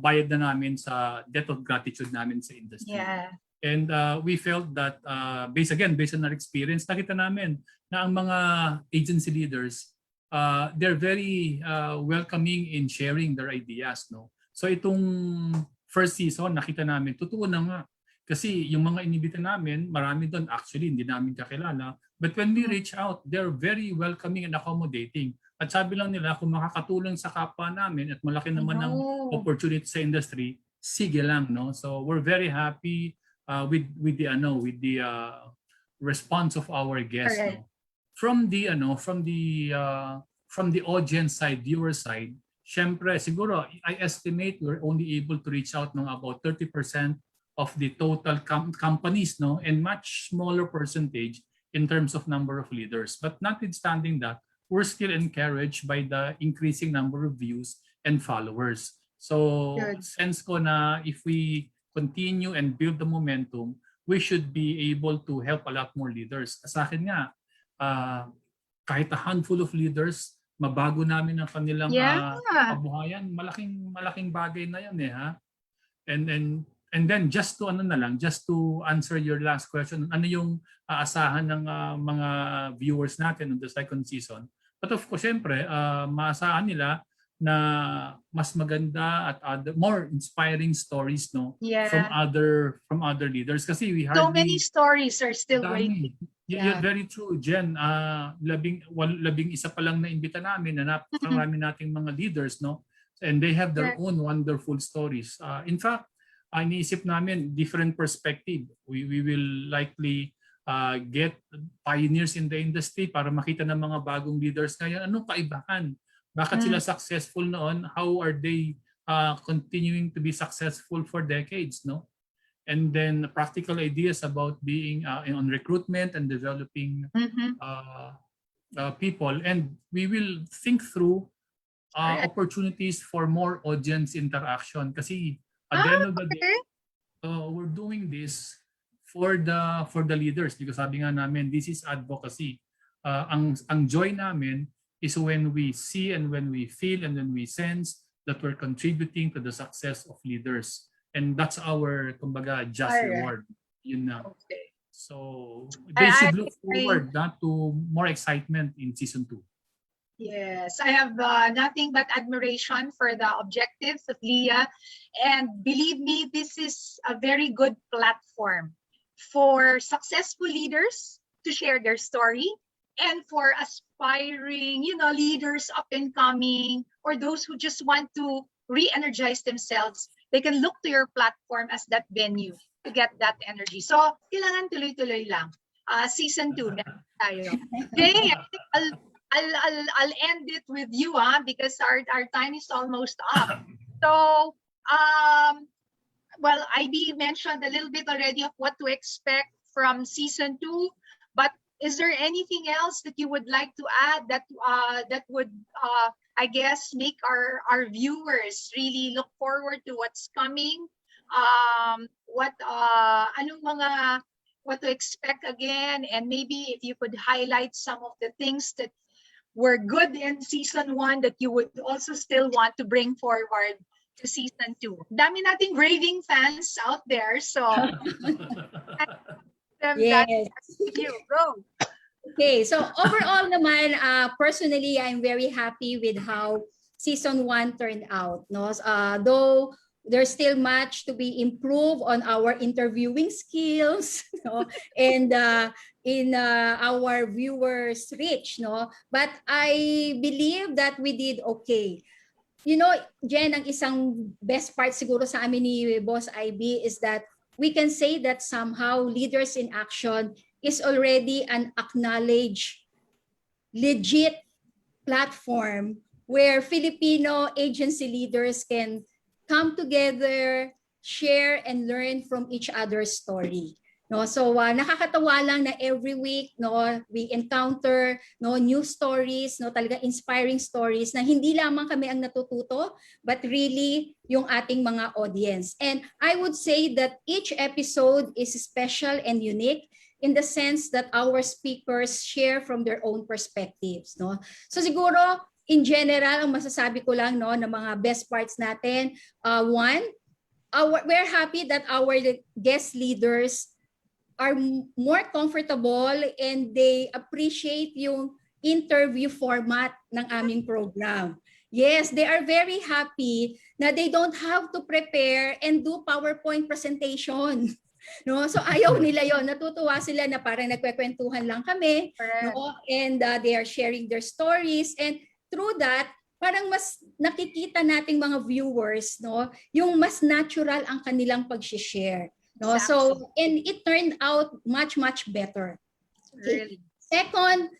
bayad na namin sa debt of gratitude namin sa industry. Yeah. And we felt that based on our experience, nakita namin na ang mga agency leaders, they're very welcoming in sharing their ideas, no. So itong first season, nakita namin, totoo na nga. Kasi yung mga inibita namin, marami doon actually hindi namin kakilala. But when we reach out, they're very welcoming and accommodating. At sabi lang nila, kung makakatulong sa kapwa namin at malaki naman ang opportunity sa industry, sige lang, no. So we're very happy with the response of our guests, no? From the audience side, viewer side, syempre siguro I estimate we're only able to reach out ng about 30% of the total companies, no, and much smaller percentage in terms of number of leaders. But notwithstanding that, we're still encouraged by the increasing number of views and followers. So sense ko na if we continue and build the momentum, we should be able to help a lot more leaders. Sa akin nga, kahit a handful of leaders, mabago namin ang kanilang kabuhayan, malaking bagay na yan ha. And then just to answer your last question, ano yung aasahan ng mga viewers natin on the second season? But of course, syempre, maasahan nila na mas maganda at more inspiring stories, no, from other leaders kasi we hardly, so many stories are still waiting. Yeah, very true, Jen. Labing isa pa lang na imbita namin na napakarami nating mga leaders, no, and they have their own wonderful stories. In fact, iniisip namin different perspective. We will likely get pioneers in the industry para makita ng mga bagong leaders ngayon. Anong kaibahan? Bakit sila successful noon? How are they continuing to be successful for decades, no? And then practical ideas about being on recruitment and developing people. And we will think through opportunities for more audience interaction kasi at the end of the day, we're doing this for the leaders because sabi nga namin, this is advocacy. Ang joy namin is when we see and when we feel and when we sense that we're contributing to the success of leaders. And that's our, kumbaga, just reward. Yun na. Okay. So they should look I forward not to more excitement in season 2. Yes, I have nothing but admiration for the objectives of Leah. And believe me, this is a very good platform for successful leaders to share their story, and for aspiring, leaders up and coming, or those who just want to re-energize themselves. They can look to your platform as that venue to get that energy. So, kailangan tuloy-tuloy lang. Season 2, next tayo. Jay, I think I'll end it with you, because our time is almost up. So, well, IB mentioned a little bit already of what to expect from season 2, but is there anything else that you would like to add that would I guess make our viewers really look forward to what's coming? What to expect again, and maybe if you could highlight some of the things that were good in season 1 that you would also still want to bring forward to season 2. Dami nating raving fans out there, so Yes. you go. Okay, so overall naman, personally, I'm very happy with how season 1 turned out. No? Though there's still much to be improved on our interviewing skills, no? And in our viewers' reach. No? But I believe that we did okay. Jen, ang isang best part siguro sa amin ni Boss IB is that we can say that somehow Leaders in Action is already an acknowledged, legit platform where Filipino agency leaders can come together, share, and learn from each other's story. No, so nakakatawa lang na every week we encounter new stories, talaga inspiring stories na hindi lamang kami ang natututo but really yung ating mga audience. And I would say that each episode is special and unique in the sense that our speakers share from their own perspectives. No? So siguro in general ang masasabi ko lang na mga best parts natin, one, we're happy that our guest leaders are more comfortable and they appreciate yung interview format ng aming program. Yes, they are very happy na they don't have to prepare and do PowerPoint presentation. No, so ayaw nila yon. Natutuwa sila na parang nagkwekwentuhan lang kami, and they are sharing their stories, and through that parang mas nakikita nating mga viewers yung mas natural ang kanilang pag-share. No, so and it turned out much better. Okay. Really? Second,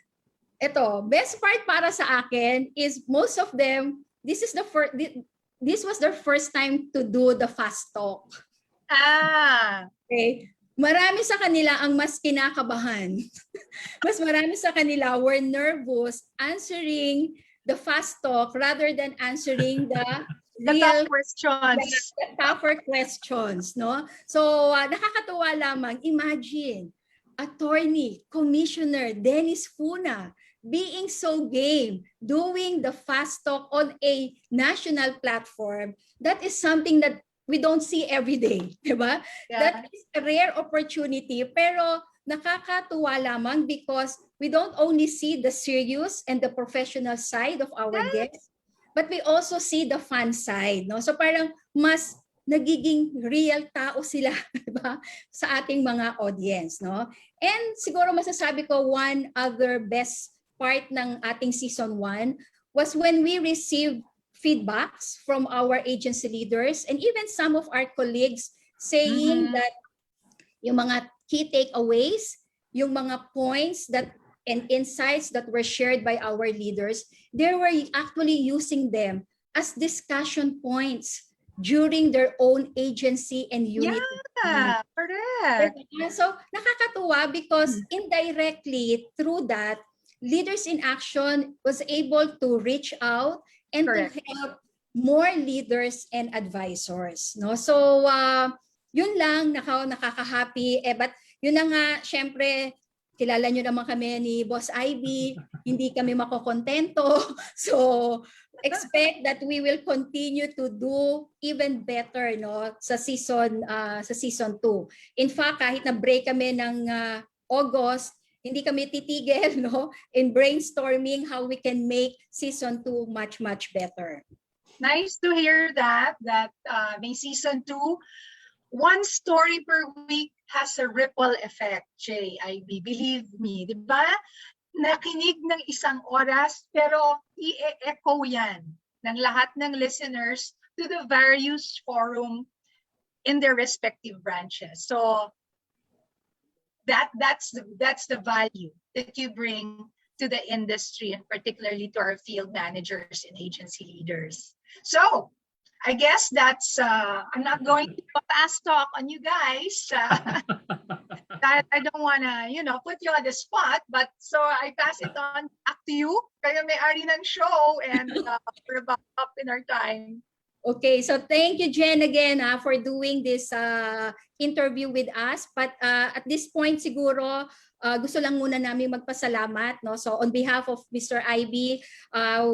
best part para sa akin is most of them this was their first time to do the fast talk. Okay. Marami sa kanila ang mas kinakabahan. Mas marami sa kanila were nervous answering the fast talk rather than answering the tough questions. The tougher questions, no? So, nakakatuwa lamang. Imagine, Attorney, Commissioner Dennis Funa being so game, doing the fast talk on a national platform. That is something that we don't see every day, diba? Yeah. That is a rare opportunity, pero nakakatuwa lamang because we don't only see the serious and the professional side of our guests, but we also see the fun side, no? So parang mas nagiging real tao sila, diba? Sa ating mga audience, no? And siguro masasabi ko one other best part ng ating season 1 was when we received feedbacks from our agency leaders and even some of our colleagues saying that yung mga key takeaways, yung mga points that and insights that were shared by our leaders, they were actually using them as discussion points during their own agency and unit. Yeah, correct. So nakakatuwa because indirectly through that, Leaders in Action was able to reach out and correct. To help more leaders and advisors. No? So yun lang, nakaka-happy. But yun na nga, syempre, kilala nyo naman kami ni Boss IB, hindi kami makokontento. So, expect that we will continue to do even better, no, sa season 2. In fact, kahit na break kami ng August, hindi kami titigil, no, in brainstorming how we can make season 2 much better. Nice to hear that may season 2, one story per week has a ripple effect, Jay. I believe me, di ba? Nakinig ng isang oras, pero i-echo yan ng lahat ng listeners to the various forum in their respective branches. So that's the value that you bring to the industry, and particularly to our field managers and agency leaders. So I guess that's I'm not going to do a fast talk on you guys. I don't want to, put you on the spot, but so I pass it on back to you. Kayo may-ari ng show, and we're about up in our time. Okay, so thank you, Jen, again for doing this interview with us. But at this point, siguro, gusto lang muna namin magpasalamat. No? So on behalf of Mr. IB,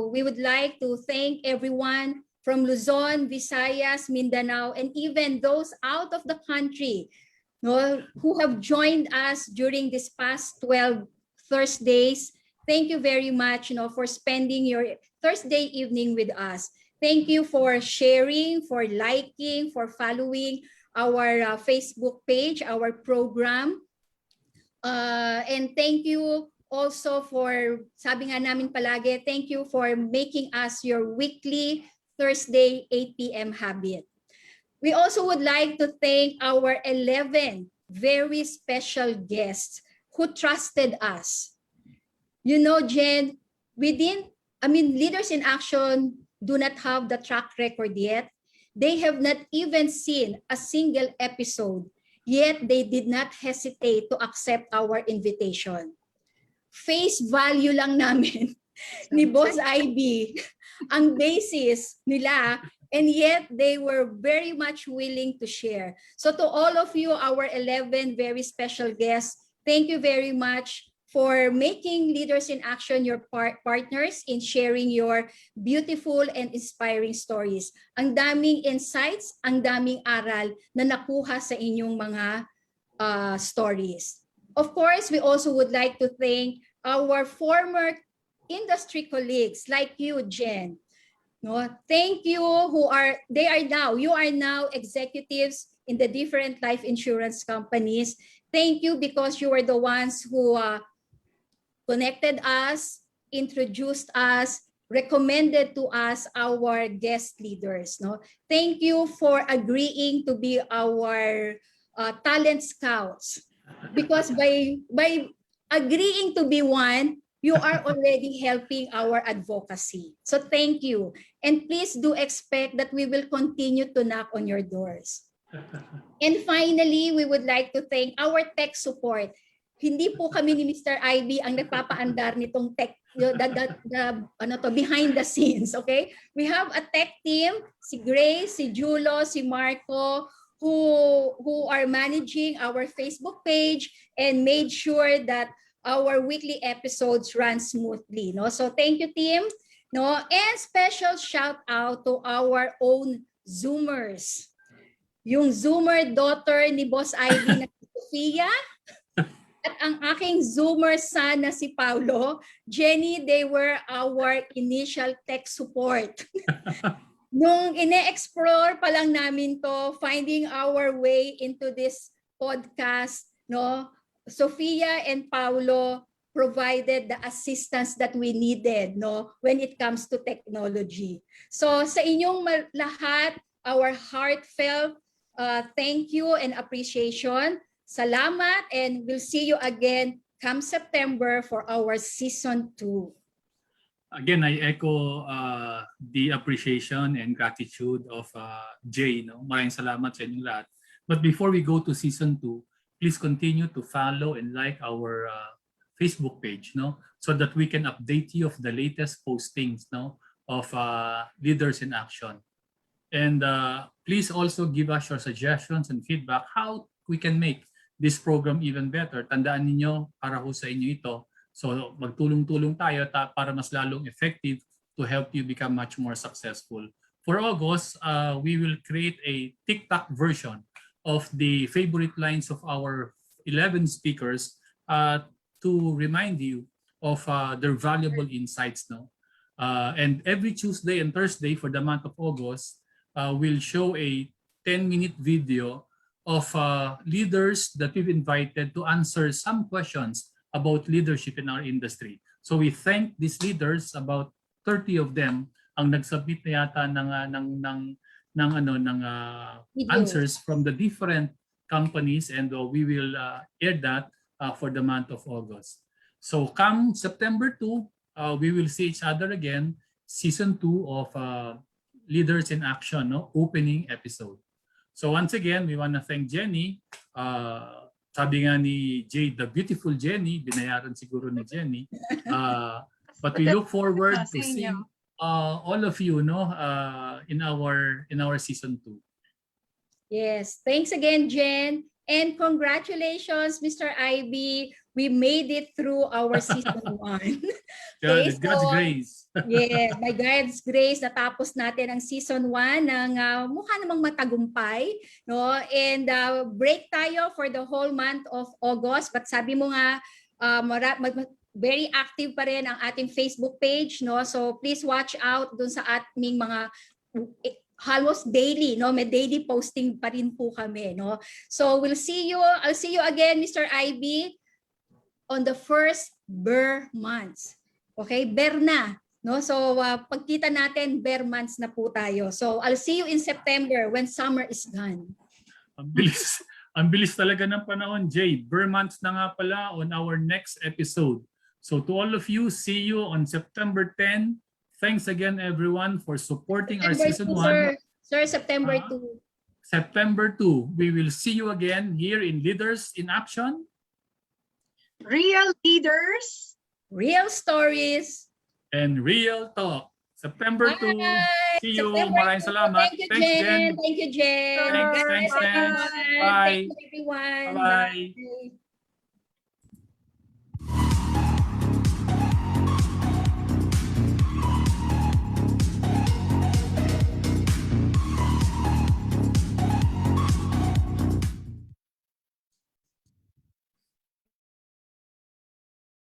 we would like to thank everyone from Luzon, Visayas, Mindanao, and even those out of the country, no, who have joined us during this past 12 Thursdays. Thank you very much, for spending your Thursday evening with us. Thank you for sharing, for liking, for following our Facebook page, our program. And thank you also for, sabi nga namin palagi, thank you for making us your weekly Thursday 8 p.m. habit. We also would like to thank our 11 very special guests who trusted us. Jen, Leaders in Action do not have the track record yet. They have not even seen a single episode, yet they did not hesitate to accept our invitation. Face value lang namin ni Boss IB ang basis nila, and yet they were very much willing to share. So to all of you, our 11 very special guests, thank you very much for making Leaders in Action your partners in sharing your beautiful and inspiring stories. Ang daming insights, ang daming aral na nakuha sa inyong mga stories. Of course, we also would like to thank our former industry colleagues like you, Jen. No, thank you you are now executives in the different life insurance companies. Thank you because you were the ones who connected us, introduced us, recommended to us our guest leaders. No? Thank you for agreeing to be our talent scouts, because by agreeing to be one, you are already helping our advocacy. So thank you. And please do expect that we will continue to knock on your doors. And finally, we would like to thank our tech support. Hindi po kami ni Mr. IB ang nagpapaandar nitong tech, behind the scenes, okay? We have a tech team, si Grace, si Julo, si Marco, who are managing our Facebook page and made sure that our weekly episodes run smoothly. No? So thank you, team. No? And special shout out to our own Zoomers. Yung Zoomer daughter ni Boss Ivy na si Sofia, at ang aking Zoomer son na si Paulo. Jenny, they were our initial tech support. Nung ine-explore pa lang namin to, finding our way into this podcast, no, Sofia and Paulo provided the assistance that we needed, no, when it comes to technology. So sa inyong lahat, our heartfelt thank you and appreciation. Salamat, and we'll see you again come September for our season 2. Again, I echo the appreciation and gratitude of Jay. No? Maraming salamat sa inyong lahat. But before we go to season 2, please continue to follow and like our Facebook page, no, so that we can update you of the latest postings, no, of Leaders in Action. And please also give us your suggestions and feedback how we can make this program even better. Tandaan ninyo, para ho sa inyo ito. So magtulong-tulong tayo para mas lalong effective to help you become much more successful. For August, we will create a TikTok version of the favorite lines of our 11 speakers to remind you of their valuable insights. No? And every Tuesday and Thursday for the month of August, we'll show a 10-minute video of leaders that we've invited to answer some questions about leadership in our industry. So we thank these leaders, about 30 of them ang nagsubmit na yata ng answers from the different companies, and we will air that for the month of August. So come September 2, we will see each other again, season 2 of Leaders in Action, no? Opening episode. So once again, we want to thank Jenny. Sabi nga ni Jay, the beautiful Jenny, binayaran siguro ni Jenny. But we look forward to seeing all of you, no, in our season 2. Yes, thanks again, Jen. And congratulations, Mr. Ivy. We made it through our season 1. Okay, God's grace. Yes, by God's grace, natapos natin ang season 1 ng mukha namang matagumpay. No? And break tayo for the whole month of August. But sabi mo nga, very active pa rin ang ating Facebook page. No? So please watch out dun sa ating mga almost daily, no? May daily posting pa rin po kami, no? So I'll see you again, Mr. Ivy, on the first Bear months. Okay, Bear na, no? So pagkita natin, Bear months na po tayo. So I'll see you in September when summer is gone. Ang bilis talaga ng panahon, Jay. Bear months na nga pala on our next episode. So to all of you, see you on September 10. Thanks again, everyone, for supporting our season 1. Sir, September 2. September 2. We will see you again here in Leaders in Action. Real leaders. Real stories. And real talk. September 2. See you. September Maraming salamat. Thank you, Thanks, Jen. Jen. Thank you, Jen. Thanks. Bye, Bye. Thank you, everyone. Bye. Bye.